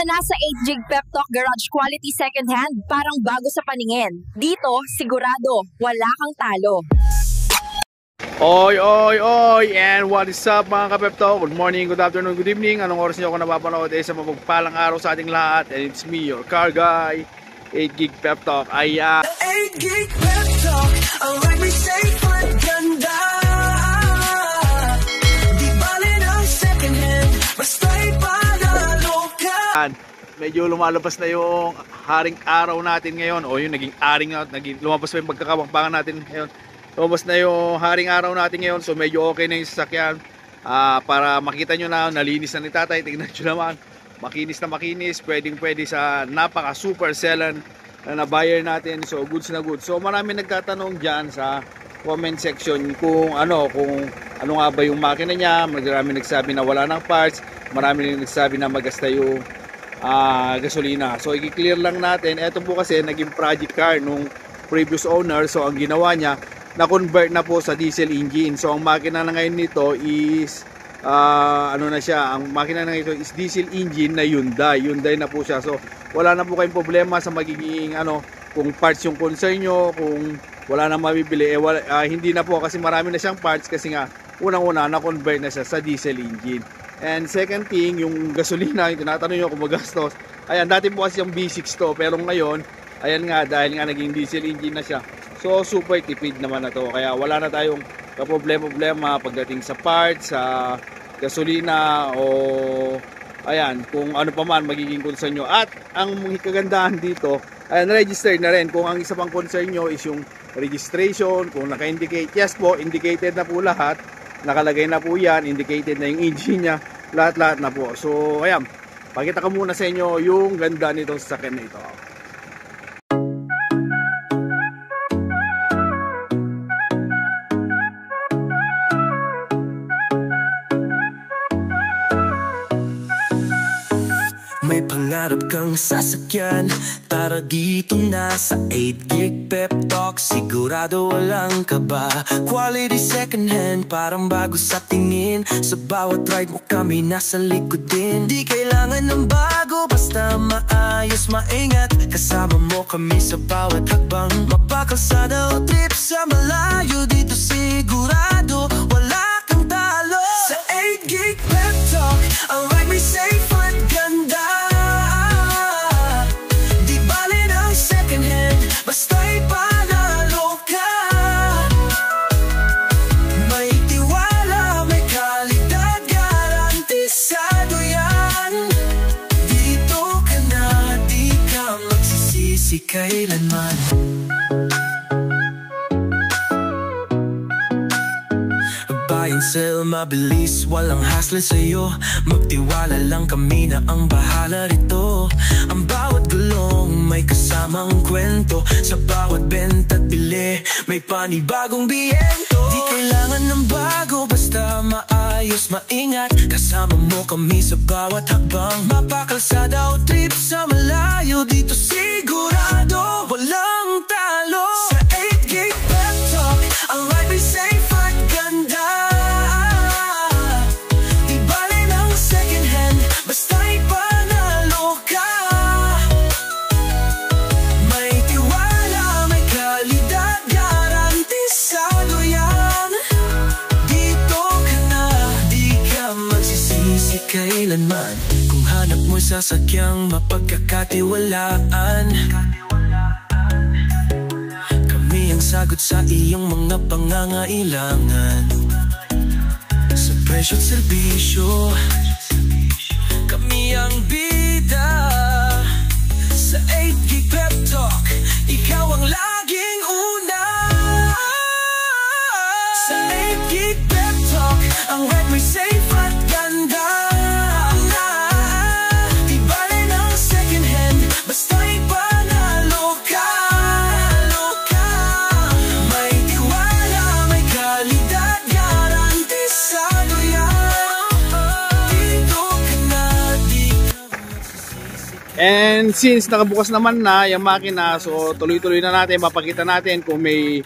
ka na sa 8 Gig Pep Talk Garage Quality Second Hand, parang bago sa paningin. Dito, sigurado, wala kang talo. Oy, and what is up mga ka-Pep Talk? Good morning, good afternoon, good evening. Anong oras niyo ako napapanood? Sa mapagpalang araw sa ating lahat. And it's me, your car guy, 8 Gig Pep Talk. Ayan. 8 Gig Pep Talk, ang right me safe at ganda. Di bali ng second hand, basta'y panalo ka. Medyo lumalabas na yung haring araw natin ngayon. O yung naging aring, lumabas pa yung pagkakabangpangan natin ngayon. Lumabas na yung haring araw natin ngayon. So medyo okay na yung sasakyan. Para makita nyo na, nalinis na ni tatay. Tingnan nyo naman, makinis na makinis. Pwede sa napaka super selan na buyer natin. So goods na goods. So marami nagtatanong dyan sa comment section kung ano nga ba yung makina niya. Marami nagsabi na wala ng parts. Marami nagsabi na magasta yung gasolina. So i-clear lang natin. Ito po kasi naging project car nung previous owner. So ang ginawa niya, na-convert na po sa diesel engine. So ang makina na ngayon nito is ang makina na ngayon is diesel engine na Hyundai na po siya. So wala na po kayong problema sa magiging kung parts yung concern nyo, kung wala na mabibili, hindi na po kasi marami na siyang parts kasi nga unang-una na-convert na siya sa diesel engine. And second thing, yung gasolina, yung tinatanong nyo kung magastos. Ayan, dati po kasi yung B6 to, pero ngayon ayan nga, dahil nga naging diesel engine na siya, so super tipid naman na to. Kaya wala na tayong problema pagdating sa parts, sa gasolina, o ayan, kung ano pa man magiging concern nyo. At ang kagandahan dito, ayan, registered na rin. Kung ang isa pang concern nyo is yung registration, kung naka-indicate, yes po, indicated na po lahat, nakalagay na po yan, indicated na yung engine nya, lahat na po. So ayan, pakita ko muna sa inyo yung ganda nitong sasakyan na ito. May pangarap kang sasakyan, tara dito na sa 8 Gig Pep Talk. Sigurado walang kaba, quality second hand, parang bago sa tingin. Sa bawat ride mo kami nasa likod din. Di kailangan ng bago, basta maayos, maingat. Kasama mo kami sa bawat hakbang. Mapakalsada o trip sa malayo, dito sigurado wala kang talo. Sa 8 Gig Pep Talk, ang ride may safe at ganda. Basta'y panalo ka. May tiwala, may kalidad, garantisado yan. Dito ka na, di ka magsisisi kailanman. Buy and sell, mabilis, walang hassle sa'yo. Magtiwala lang kami na ang bahala rito. Ang bawat gulong may kasamang kwento. Sa bawat benta at bili, may panibagong biyento. Di kailangan ng bago, basta maayos, maingat. Kasama mo kami sa bawat hakbang. Mapakalsada o trip sa malayo, dito sigurado walang talo. Sa 8 Gig Pep Talk, ang ride may safe at ganda. Di bali ng second hand, basta'y panalo ka. May tiwala, may kalidad, garantisado yan. Dito ka na, di ka magsisisi kailanman. Kung hanap mo sasakyang mapagkakatiwalaan, kami ang sagot sa iyong mga pangangailangan. Sa presyo at serbisyo, kami ang bida. Sa 8 Gig Pep Talk, ikaw ang laging una. Sa 8 Gig Pep Talk, ang ride may safe at ganda. Di bali ng second hand, basta'y panalo ka. May tiwala, may kalidad, garantisado yan. Dito ka na, di ka magsisisi. And since nakabukas naman na yung makina, so tuloy-tuloy na natin, mapakita natin kung may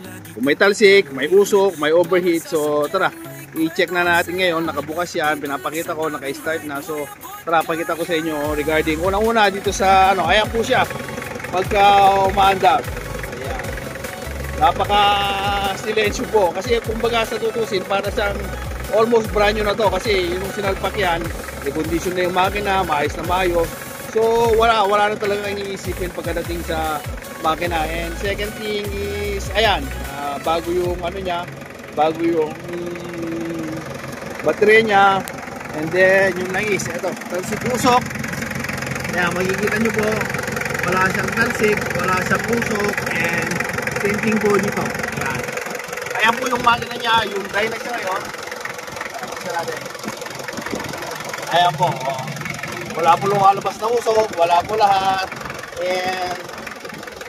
talsik, may usok, may overheat. So tara, i-check na natin ngayon. Nakabukas yan, pinapakita ko, naka-start na. So tara, pakita ko sa inyo regarding unang-una dito sa ano, ayan po siya pagka umaandar. Ayan. Napaka silensyo po kasi kumbaga sa tutusin para siyang almost brand new na to kasi yung sinalpak yan, i-condition na yung makina, maayos na maayos. So wala na talaga iniisipin pagdating sa makina. And second thing is ayan, bago yung ano niya, bago yung baterya niya. And then yung nais, ito, talsik usok. Ayan, makikita nyo po, wala siyang talsik, wala siyang usok. And same thing po dito. Ayan, ayan po yung makina niya, yung Dynax niya ngayon. Ayan po, wala po lumalabas na usok, wala po lahat. And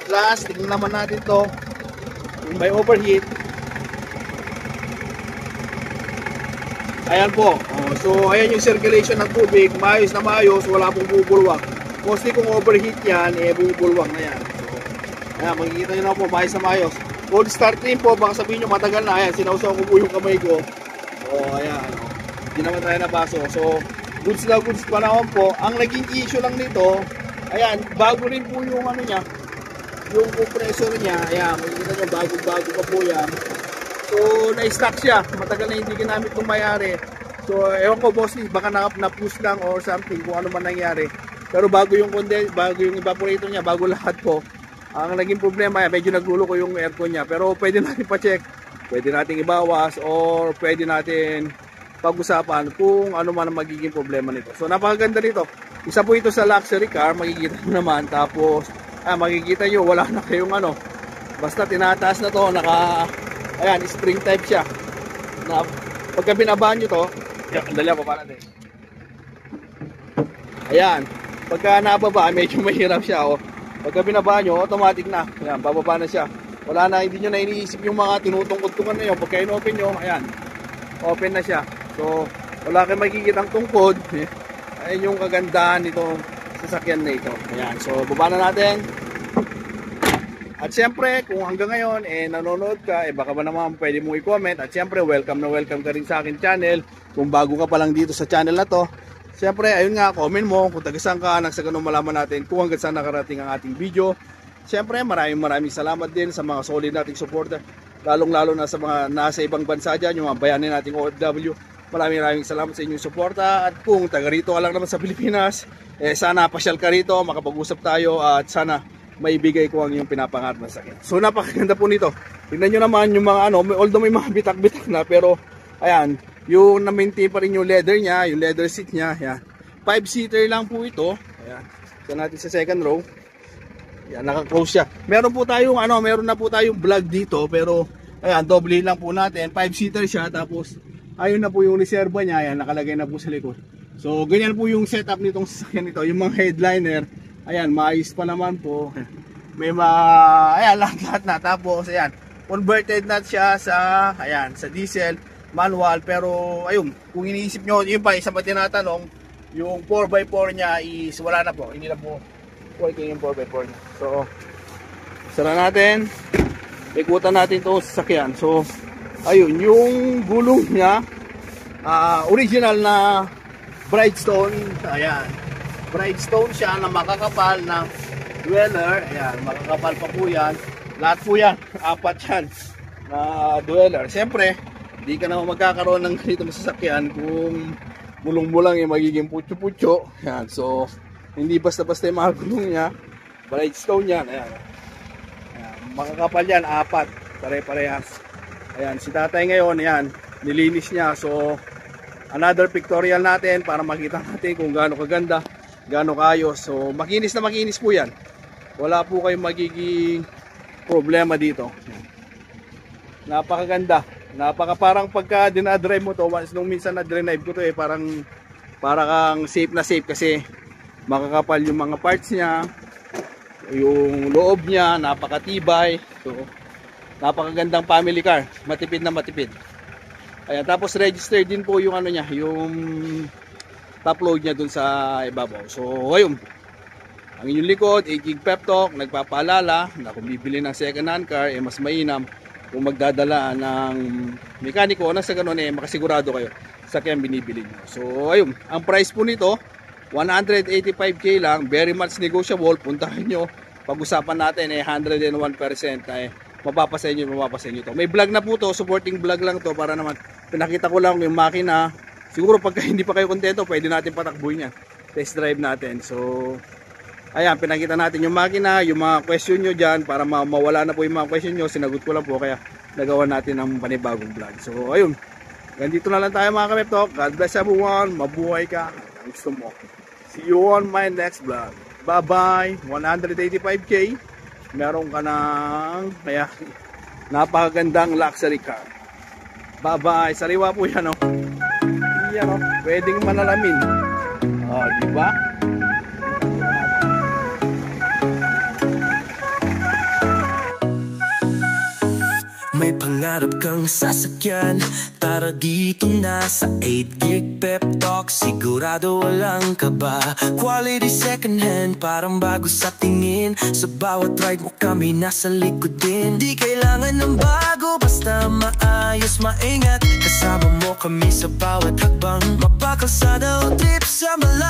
last, tingnan naman natin to, yung may overheat. Ayan po, so ayan yung circulation ng tubig, maayos na maayos, wala pong bubulwak. Mostly kung overheat yan, bubulwak na yan. So, ayan, makikita nyo na po, maayos na maayos. Cold start din po, baka sabihin nyo matagal na, ayan, sinausaw ko po yung kamay ko. So ayan, hindi naman tayo nabaso. So goods na goods pa naman po. Ang naging issue lang nito, ayan, bago rin po yung ano niya, yung compressor niya. Ayan, makikita nyo, bago pa po yan. So na-stock siya, matagal na hindi ginamit ng mayari. So ewan ko bossy, baka na-push lang or something kung ano man nangyari. Pero bago yung evaporator niya, bago lahat po. Ang naging problema, medyo naglulo ko yung aircon niya. Pero pwede natin pa-check, pwede natin ibawas, or pwede natin pag-usapan kung ano man ang magiging problema nito. So napakaganda nito. Isa po ito sa luxury car, makikita nyo naman. Tapos makikita nyo, wala na kayong ano, basta tinataas na to, ayan, spring type siya. Na pagka binabaan nyo to, dali ako para natin. Ayan, pagka nababa, medyo mahirap siya. Pagka binabaan nyo, automatic na. Ayan, bababa na siya. Wala na, hindi nyo na iniisip yung mga tinutungkod-tungan na yun. Pagka in-open nyo, ayan, open na siya. So, wala kayong makikitang tungkod. Ayan yung kagandahan nitong sasakyan na ito. Ayan, so baba na natin. At syempre, kung hanggang ngayon nanonood ka, baka ba naman pwede mong i-comment. At syempre, welcome na welcome ka rin sa akin channel. Kung bago ka pa lang dito sa channel na to, syempre, ayun nga, comment mo kung taga-saan ka, nang sa ganun malaman natin kung hanggang saan nakarating ang ating video. Syempre, maraming salamat din sa mga solid nating supporter, lalong-lalo na sa mga nasa ibang bansa dyan, yung mga bayanin nating OFW. Maraming salamat sa inyong suporta. At kung taga rito ka lang naman sa Pilipinas, sana pasyal ka rito, makapag-usap tayo at sana maibigay ko ang iyong pinapangarap na sakyan. So napakaganda po nito. Tingnan nyo naman yung mga ano, although may mga bitak-bitak na, pero ayan, yung na-maintain pa rin yung leather niya, yung leather seat niya. Ayan. 5-seater lang po ito. Ayan. Ito natin sa second row. Ayan, naka-close siya. Meron na po tayong vlog dito, pero ayan, doble lang po natin. 5-seater siya, tapos ayun na po yung reserva niya. Ayan, nakalagay na po sa likod. So ganyan po yung setup nitong sasakyan nito. Yung mga headliner, ayan, maayos pa naman po. May ayan, lahat na. Tapos, ayan, converted na siya sa, ayan, sa diesel, manual. Pero, ayun, kung iniisip nyo, yun pa, isa pa tinatanong, yung 4x4 niya is, wala na po. Hindi na po working yung 4x4 niya. So, sara natin. Ikutan natin ito sa sasakyan. So, ayun, yung gulong niya, original na Bridgestone, ayan. Bridgestone siya na makakapal na dweller. Ayan, makakapal pa po yan. Lahat po yan, 4 yan na dweller. Siyempre, hindi ka naman magkakaroon ng ganito masasakyan kung bulong-bulang yung magiging putyo-putyo. Ayan, so, hindi basta-basta yung mga gulong niya. Bridgestone yan. Ayan. Ayan, makakapal yan, 4. Pare-parehas. Ayan, si tatay ngayon, ayan, nilinis niya. So, another pictorial natin para makita natin kung gaano kaganda, gaano kaayos. So makinis na makinis po yan. Wala po kayong magiging problema dito. Napakaganda. Parang pagka dinadrive mo to, once nung minsan na-drive ko to parang kang safe na safe kasi makakapal yung mga parts niya. Yung loob niya, napakatibay. So napakagandang family car. Matipid na matipid. Ayan, tapos registered din po yung ano niya, yung top load niya dun sa ibabaw. So, ayun. Ang inyong likod, 8 gig pep talk, nagpapaalala na kung bibili ng second hand car, mas mainam kung magdadala ng mekaniko na sa ganun makasigurado kayo sa kayang binibili nyo. So ayun, ang price po nito 185k lang, very much negotiable. Puntahan nyo, pag-usapan natin 101% mapapasa nyo to. May vlog na po to, supporting vlog lang to para naman pinakita ko lang yung makina. Siguro pagka hindi pa kayo kontento, pwede natin patakbuhin yan, test drive natin. So ayan, pinakita natin yung makina, yung mga question nyo dyan para mawala na po yung mga question nyo. Sinagot ko lang po, kaya nagawa natin ng panibagong vlog. So ayun, ganito na lang tayo mga ka-Pep Talk. God bless everyone, mabuhay ka ang gusto mo. See you on my next vlog. Bye bye. 185k, meron ka ng kaya napakagandang luxury car. Bye bye. Sariwa po yan, oh. Yan, oh, pwedeng manalamin, oh, diba? May pangarap kang sasakyan, tara dito na sa 8 Gig Pep Talk. Sigurado walang kaba, quality second hand, parang bago sa tingin. Sa bawat ride mo kami nasa likod din. Di kailangan ng bago, basta maayos, maingat. Kasama mo kami sa bawat hakbang, mapakalsada o trip sa malayo.